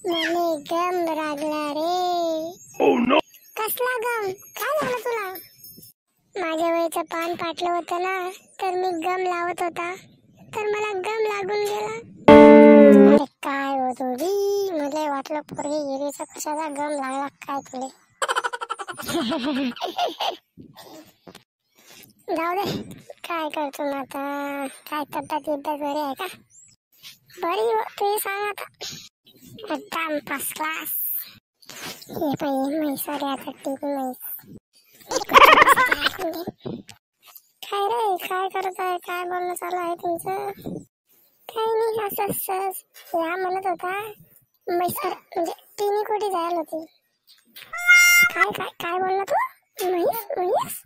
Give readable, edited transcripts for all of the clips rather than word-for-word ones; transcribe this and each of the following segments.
मले गम लागला रे. कसला गम? काय झालं तुला? माझ्या वयाचं पान पाटलं होतं ना, तर मी गम लावत होता, तर मला गम लागून गेला. अरे काय होत होती, मला वाटलं पोरगी गिरीचा कशाचा गम लागला काय तुले. जाऊ दे, काय करतो ना आता. काय तब्येत बरी आहे का? बरी हो, तू सांग आता. एकदम फर्स्ट क्लास. हे पाहिजे म्हैसारी आता टीव्ही म्हैस. काय रे, काय करत आहे? काय बोलणं चालू आहे तुमचं? काही नाही, असं सहज या म्हणत होता म्हैसार म्हणजे टीव्ही कुठे जायला होती. काय काय काय बोलला तू? म्हैस म्हैस?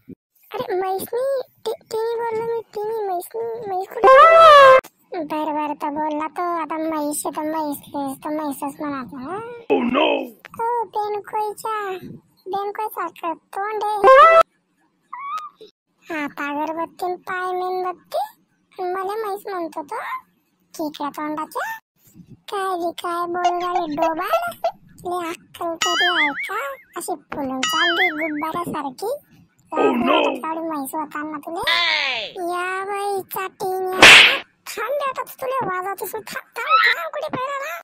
अरे म्हैसनी टीव्ही बोललो मी. टीव्ही म्हैसनी म्हैस कुठे? बर तर बोलला तो. आता म्हैस तर म्हैसच म्हणायचा. बेनकोईचा तोंड आहे. हात अगरबत्ती पाय मेणबत्ती मला म्हैस म्हणतो तो. किकड्या तोंडाच्या. काय बोलू राहिले डोबाल. ले अक्कल तरी आहे का? अशी फुलून चालली गुब्बाऱ्यासारखी. काढू म्हैस होताना तुले. या बाईचा टीन थांब बेटा, तुला वाजवतो. थांब कुठे पाहिला ना.